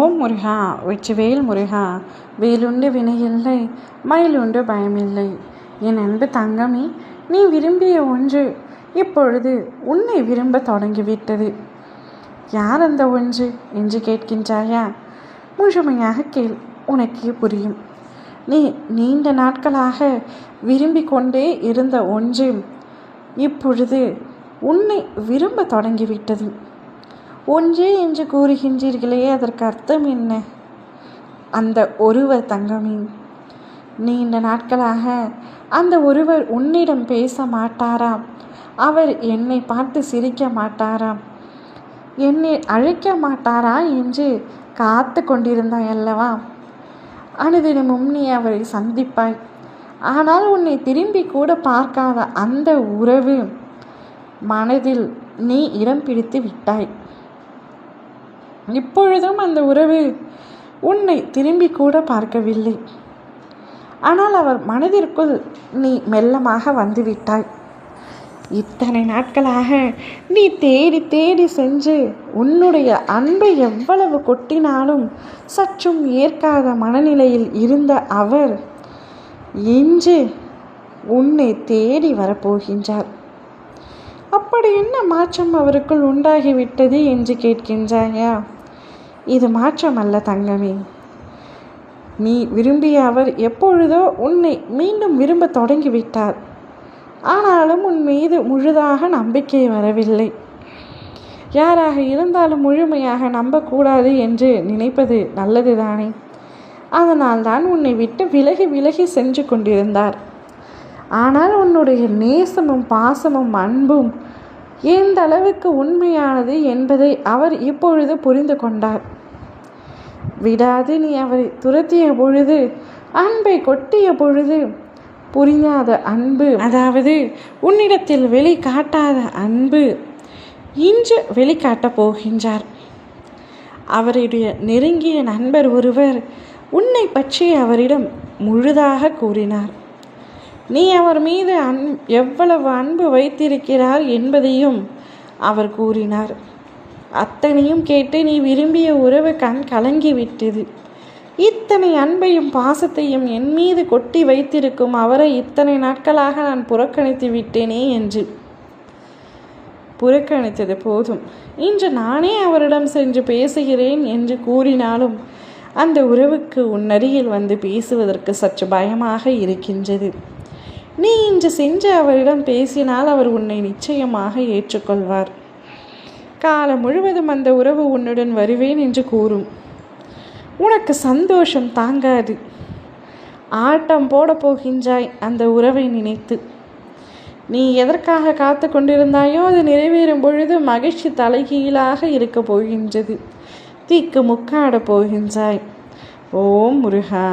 ஓம் முருகா, வெற்றிவேல் முருகா. வேலுண்டு வினையில்லை, மயிலுண்டு பயமில்லை. என் அன்பு தங்கமே, நீ விரும்பிய ஒன்று இப்பொழுது உன்னை விரும்ப தொடங்கிவிட்டது. யார் அந்த ஒன்று என்று கேட்கின்றாயா? முழுமையாக கேள், உனக்கே புரியும். நீ நீண்ட நாட்களாக விரும்பி கொண்டே இருந்த ஒன்று இப்பொழுது உன்னை விரும்ப தொடங்கிவிட்டது. ஒன்றே என்று கூறுகின்றீர்களே, அதற்கு அர்த்தம் என்ன? அந்த ஒருவர் தங்கமே, நீண்ட நாட்களாக அந்த ஒருவர் உன்னிடம் பேச மாட்டாராம். அவர் என்னை பார்த்து சிரிக்க மாட்டாராம், என்னை அழைக்க மாட்டாரா என்று காத்து கொண்டிருந்தாய் அல்லவா? அனுதினமும் நீ அவரை சந்திப்பாய். ஆனால் உன்னை திரும்பி கூட பார்க்காத அந்த உறவு மனதில் நீ இடம் பிடித்து விட்டாய். இப்பொழுதும் அந்த உறவு உன்னை திரும்பி கூட பார்க்கவில்லை. ஆனால் அவர் மனதிற்குள் நீ மெல்லமாக வந்துவிட்டாய். இத்தனை நாட்களாக நீ தேடி தேடி சென்று உன்னுடைய அன்பை எவ்வளவு கொட்டினாலும் சற்றும் ஏற்காத மனநிலையில் இருந்த அவர் இன்று உன்னை தேடி வரப்போகின்றார். அப்படி என்ன மாற்றம் அவருக்குள் உண்டாகிவிட்டது என்று கேட்கின்றாயா? இது மாற்றம் அல்ல தங்கமே. நீ விரும்பிய அவர் எப்பொழுதோ உன்னை மீண்டும் விரும்ப தொடங்கிவிட்டார். ஆனாலும் உன் மீது முழுதாக நம்பிக்கை வரவில்லை. யாராக இருந்தாலும் முழுமையாக நம்பக்கூடாது என்று நினைப்பது நல்லதுதானே? அதனால்தான் உன்னை விட்டு விலகி விலகி சென்று கொண்டிருந்தார். ஆனால் உன்னுடைய நேசமும் பாசமும் அன்பும் எந்த அளவுக்கு உண்மையானது என்பதை அவர் இப்பொழுது புரிந்து கொண்டார். விடாது நீ அவரை துரத்திய பொழுது, அன்பை கொட்டிய பொழுது, புரியாத அன்பு, அதாவது உன்னிடத்தில் வெளிக்காட்டாத அன்பு இன்று வெளிக்காட்டப் போகின்றார். அவருடைய நெருங்கிய நண்பர் ஒருவர் உன்னை பற்றி அவரிடம் முழுதாக கூறினார். நீ அவர் மீது எவ்வளவு அன்பு வைத்திருக்கிறார் என்பதையும் அவர் கூறினார். அத்தனையும் கேட்டு நீ விரும்பிய உறவு கண் கலங்கிவிட்டது. இத்தனை அன்பையும் பாசத்தையும் என் மீது கொட்டி வைத்திருக்கும் அவரை இத்தனை நாட்களாக நான் புறக்கணித்து விட்டேனே என்று. புறக்கணித்தது போதும், இன்று நானே அவரிடம் சென்று பேசுகிறேன் என்று கூறினாலும் அந்த உறவுக்கு உன் அருகில் வந்து பேசுவதற்கு சற்று பயமாக இருக்கின்றது. நீ இன்று சென்று அவரிடம் பேசினால் அவர் உன்னை நிச்சயமாக ஏற்றுக்கொள்வார். காலம் முழுவதும் அந்த உறவு உன்னுடன் வருவேன் என்று கூறும். உனக்கு சந்தோஷம் தாங்காது. ஆட்டம் போட போகின்றாய் அந்த உறவை நினைத்து. நீ எதற்காக காத்து கொண்டிருந்தாயோ அது நிறைவேறும் பொழுது மகிழ்ச்சி தலைகீழாக இருக்க போகின்றது. தீக்கு முக்காட போகின்றாய். ஓம் முருகா.